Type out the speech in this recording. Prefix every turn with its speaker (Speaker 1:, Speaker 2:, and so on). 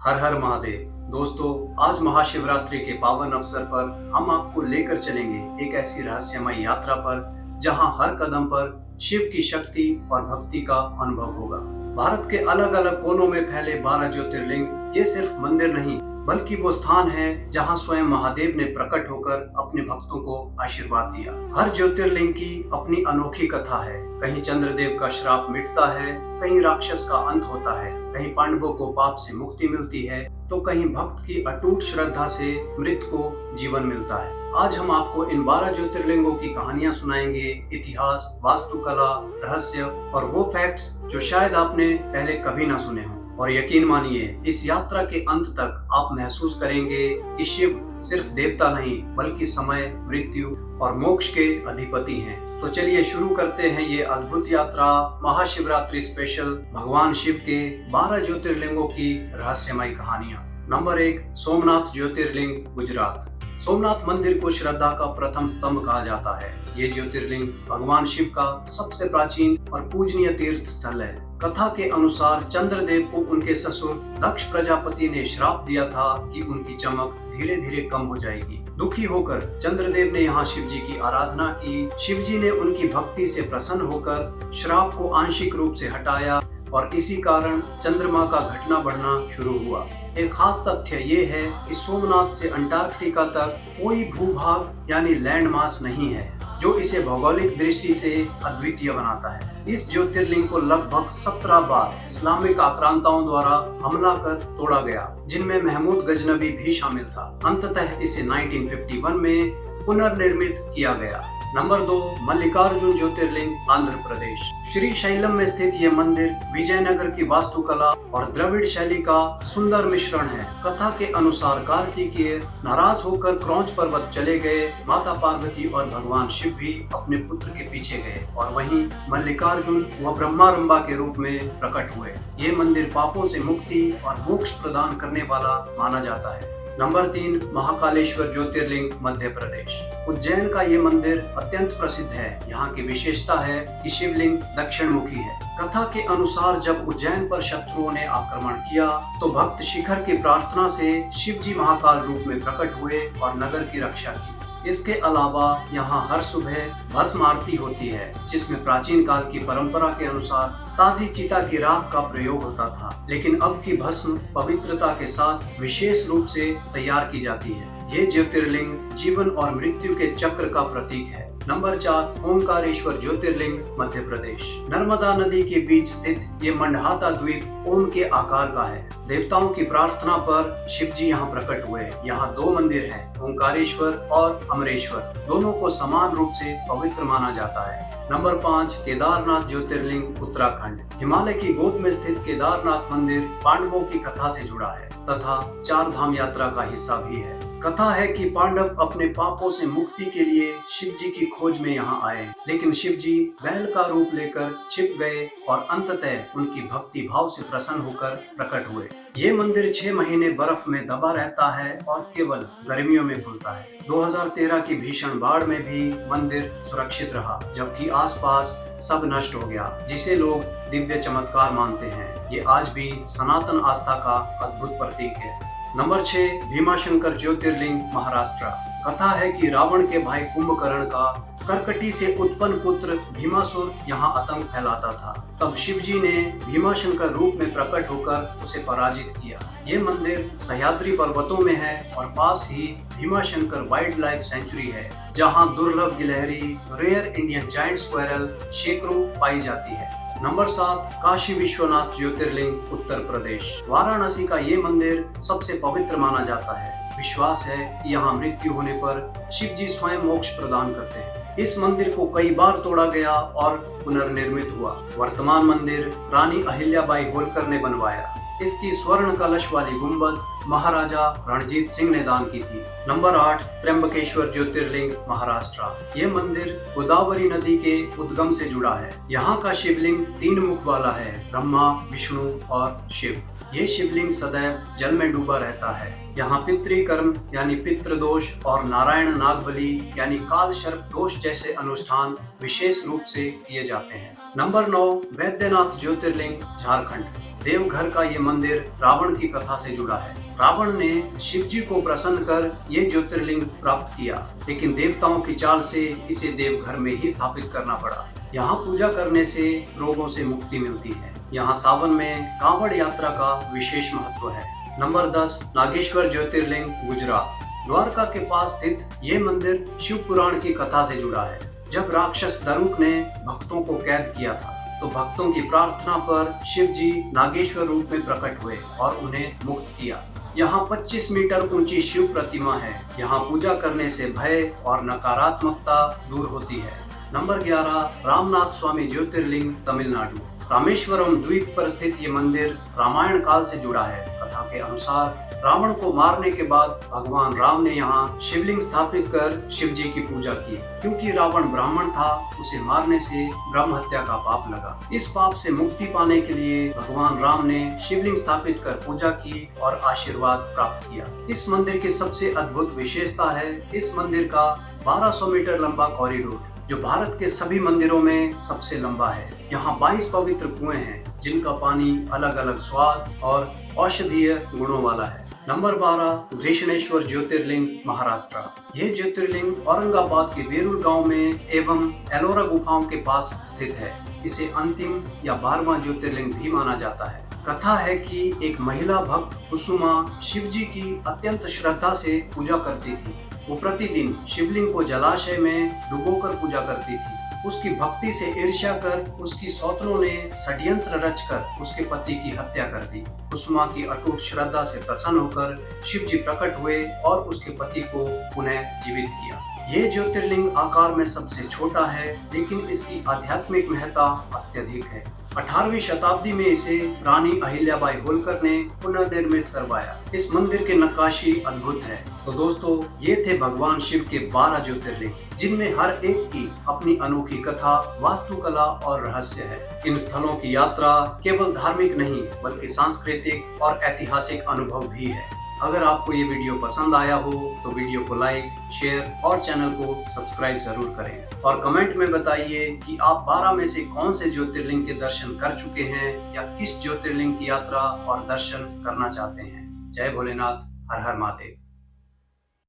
Speaker 1: हर हर महादेव। दोस्तों, आज महाशिवरात्रि के पावन अवसर पर हम आपको लेकर चलेंगे एक ऐसी रहस्यमय यात्रा पर जहां हर कदम पर शिव की शक्ति और भक्ति का अनुभव होगा। भारत के अलग अलग कोनों में फैले 12 ज्योतिर्लिंग ये सिर्फ मंदिर नहीं बल्कि वो स्थान है जहां स्वयं महादेव ने प्रकट होकर अपने भक्तों को आशीर्वाद दिया। हर ज्योतिर्लिंग की अपनी अनोखी कथा है। कहीं चंद्रदेव का श्राप मिटता है, कहीं राक्षस का अंत होता है, कहीं पांडवों को पाप से मुक्ति मिलती है, तो कहीं भक्त की अटूट श्रद्धा से मृत को जीवन मिलता है। आज हम आपको इन 12 ज्योतिर्लिंगों की कहानियां सुनाएंगे। इतिहास, वास्तुकला, रहस्य और वो फैक्ट्स जो शायद आपने पहले कभी ना सुने हों। और यकीन मानिए, इस यात्रा के अंत तक आप महसूस करेंगे कि शिव सिर्फ देवता नहीं बल्कि समय, मृत्यु और मोक्ष के अधिपति हैं। तो चलिए शुरू करते हैं ये अद्भुत यात्रा, महाशिवरात्रि स्पेशल भगवान शिव के 12 ज्योतिर्लिंगों की रहस्यमय कहानियां। नंबर 1, सोमनाथ ज्योतिर्लिंग, गुजरात। सोमनाथ मंदिर को श्रद्धा का प्रथम स्तंभ कहा जाता है। ये ज्योतिर्लिंग भगवान शिव का सबसे प्राचीन और पूजनीय तीर्थ स्थल है। कथा के अनुसार चंद्रदेव को उनके ससुर दक्ष प्रजापति ने श्राप दिया था कि उनकी चमक धीरे धीरे कम हो जाएगी। दुखी होकर चंद्रदेव ने यहाँ शिव जी की आराधना की। शिव जी ने उनकी भक्ति से प्रसन्न होकर श्राप को आंशिक रूप से हटाया और इसी कारण चंद्रमा का घटना बढ़ना शुरू हुआ। एक खास तथ्य ये है कि सोमनाथ से अंटार्कटिका तक कोई भूभाग यानी लैंड मास नहीं है, जो इसे भौगोलिक दृष्टि से अद्वितीय बनाता है। इस ज्योतिर्लिंग को लगभग 17 बार इस्लामिक आक्रांताओं द्वारा हमला कर तोड़ा गया, जिनमें महमूद गजनबी भी शामिल था। अंततः इसे 1951 में पुनर्निर्मित किया गया। नंबर 2, मल्लिकार्जुन ज्योतिर्लिंग, आंध्र प्रदेश। श्री शैलम में स्थित ये मंदिर विजयनगर की वास्तुकला और द्रविड़ शैली का सुंदर मिश्रण है। कथा के अनुसार कार्तिकेय नाराज होकर क्रौंच पर्वत चले गए। माता पार्वती और भगवान शिव भी अपने पुत्र के पीछे गए और वहीं मल्लिकार्जुन व ब्रह्मारंभा के रूप में प्रकट हुए। ये मंदिर पापों से मुक्ति और मोक्ष प्रदान करने वाला माना जाता है। नंबर 3, महाकालेश्वर ज्योतिर्लिंग, मध्य प्रदेश। उज्जैन का ये मंदिर अत्यंत प्रसिद्ध है। यहाँ की विशेषता है कि शिवलिंग दक्षिण मुखी है। कथा के अनुसार जब उज्जैन पर शत्रुओं ने आक्रमण किया तो भक्त शिखर की प्रार्थना से शिव जी महाकाल रूप में प्रकट हुए और नगर की रक्षा की। इसके अलावा यहाँ हर सुबह भस्म आरती होती है, जिसमें प्राचीन काल की परंपरा के अनुसार ताजी चिता की राख का प्रयोग होता था, लेकिन अब की भस्म पवित्रता के साथ विशेष रूप से तैयार की जाती है। ये ज्योतिर्लिंग जीवन और मृत्यु के चक्र का प्रतीक है। नंबर 4, ओंकारेश्वर ज्योतिर्लिंग, मध्य प्रदेश। नर्मदा नदी के बीच स्थित ये मंडहाता द्वीप ओम के आकार का है। देवताओं की प्रार्थना पर शिव जी यहाँ प्रकट हुए। यहाँ 2 मंदिर हैं, ओंकारेश्वर और अमरेश्वर। दोनों को समान रूप से पवित्र माना जाता है। नंबर 5, केदारनाथ ज्योतिर्लिंग, उत्तराखंड। हिमालय की गोद में स्थित केदारनाथ मंदिर पांडवों की कथा से जुड़ा है तथा 4 धाम यात्रा का हिस्सा भी है। कथा है कि पांडव अपने पापों से मुक्ति के लिए शिव जी की खोज में यहाँ आए, लेकिन शिव जी बैल का रूप लेकर छिप गए और अंततः उनकी भक्ति भाव से प्रसन्न होकर प्रकट हुए। ये मंदिर 6 महीने बर्फ में दबा रहता है और केवल गर्मियों में खुलता है। 2013 की भीषण बाढ़ में भी मंदिर सुरक्षित रहा, जबकि आसपास सब नष्ट हो गया, जिसे लोग दिव्य चमत्कार मानते हैं। ये आज भी सनातन आस्था का अद्भुत प्रतीक है। नंबर 6, भीमाशंकर ज्योतिर्लिंग, महाराष्ट्र। कथा है कि रावण के भाई कुंभकर्ण का कर्कटी से उत्पन्न पुत्र भीमासुर यहाँ आतंक फैलाता था। तब शिव जी ने भीमाशंकर रूप में प्रकट होकर उसे पराजित किया। ये मंदिर सह्याद्री पर्वतों में है और पास ही भीमाशंकर वाइल्ड लाइफ सेंचुरी है, जहाँ दुर्लभ गिलहरी, रेयर इंडियन जायंट स्क्वायरल शेकरू पाई जाती है। नंबर 7, काशी विश्वनाथ ज्योतिर्लिंग, उत्तर प्रदेश। वाराणसी का ये मंदिर सबसे पवित्र माना जाता है। विश्वास है कि यहाँ मृत्यु होने पर शिव जी स्वयं मोक्ष प्रदान करते हैं। इस मंदिर को कई बार तोड़ा गया और पुनर्निर्मित हुआ। वर्तमान मंदिर रानी अहिल्याबाई होलकर ने बनवाया। इसकी स्वर्ण कलश वाली गुंबद महाराजा रणजीत सिंह ने दान की थी। नंबर 8, त्र्यंबकेश्वर ज्योतिर्लिंग, महाराष्ट्र। ये मंदिर गोदावरी नदी के उद्गम से जुड़ा है। यहाँ का शिवलिंग 3 मुख वाला है, ब्रह्मा, विष्णु और शिव। ये शिवलिंग सदैव जल में डूबा रहता है। यहाँ पितृकर्म यानी पितृदोष और नारायण नागबली यानी काल सर्प दोष जैसे अनुष्ठान विशेष रूप से किए जाते हैं। नंबर 9, वैद्यनाथ ज्योतिर्लिंग, झारखंड। देवघर का ये मंदिर रावण की कथा से जुड़ा है। रावण ने शिव जी को प्रसन्न कर ये ज्योतिर्लिंग प्राप्त किया, लेकिन देवताओं की चाल से इसे देवघर में ही स्थापित करना पड़ा। यहाँ पूजा करने से रोगों से मुक्ति मिलती है। यहाँ सावन में कांवड़ यात्रा का विशेष महत्व है। नंबर 10, नागेश्वर ज्योतिर्लिंग, गुजरात। द्वारका के पास स्थित ये मंदिर शिव पुराण की कथा से जुड़ा है। जब राक्षस दरुक ने भक्तों को कैद किया था, तो भक्तों की प्रार्थना पर शिव जी नागेश्वर रूप में प्रकट हुए और उन्हें मुक्त किया। यहाँ 25 मीटर ऊंची शिव प्रतिमा है। यहाँ पूजा करने से भय और नकारात्मकता दूर होती है। नंबर 11, रामनाथ स्वामी ज्योतिर्लिंग, तमिलनाडु। रामेश्वरम द्वीप पर स्थित ये मंदिर रामायण काल से जुड़ा है। कथा के अनुसार रावण को मारने के बाद भगवान राम ने यहाँ शिवलिंग स्थापित कर शिव जी की पूजा की। क्योंकि रावण ब्राह्मण था, उसे मारने से ब्रह्म हत्या का पाप लगा। इस पाप से मुक्ति पाने के लिए भगवान राम ने शिवलिंग स्थापित कर पूजा की और आशीर्वाद प्राप्त किया। इस मंदिर की सबसे अद्भुत विशेषता है इस मंदिर का 1200 मीटर लंबा कॉरिडोर, जो भारत के सभी मंदिरों में सबसे लंबा है। यहाँ 22 पवित्र कुएं हैं, जिनका पानी अलग अलग स्वाद और औषधीय गुणों वाला है। नंबर 12, घृष्णेश्वर ज्योतिर्लिंग, महाराष्ट्र। ये ज्योतिर्लिंग औरंगाबाद के बेरुल गांव में एवं एलोरा गुफाओं के पास स्थित है। इसे अंतिम या 12वां ज्योतिर्लिंग भी माना जाता है। कथा है कि एक महिला भक्त कुसुमा शिव जी की अत्यंत श्रद्धा से पूजा करती थी। वो प्रतिदिन शिवलिंग को जलाशय में डुबोकर पूजा करती थी। उसकी भक्ति से ईर्ष्या कर उसकी सौतनों ने षड्यंत्र रचकर उसके पति की हत्या कर दी। कुसुमा की अटूट श्रद्धा से प्रसन्न होकर शिव जी प्रकट हुए और उसके पति को पुनः जीवित किया। ये ज्योतिर्लिंग आकार में सबसे छोटा है, लेकिन इसकी आध्यात्मिक महत्ता अत्यधिक है। 18वीं शताब्दी में इसे रानी अहिल्याबाई होलकर ने पुनर्निर्मित करवाया। इस मंदिर की नक्काशी अद्भुत है। तो दोस्तों, ये थे भगवान शिव के 12 ज्योतिर्लिंग, जिनमें हर एक की अपनी अनोखी कथा, वास्तुकला और रहस्य है। इन स्थलों की यात्रा केवल धार्मिक नहीं, बल्कि सांस्कृतिक और ऐतिहासिक अनुभव भी है। अगर आपको ये वीडियो पसंद आया हो तो वीडियो को लाइक, शेयर और चैनल को सब्सक्राइब जरूर करें और कमेंट में बताइए कि आप 12 में से कौन से ज्योतिर्लिंग के दर्शन कर चुके हैं या किस ज्योतिर्लिंग की यात्रा और दर्शन करना चाहते हैं। जय भोलेनाथ, हर हर महादेव।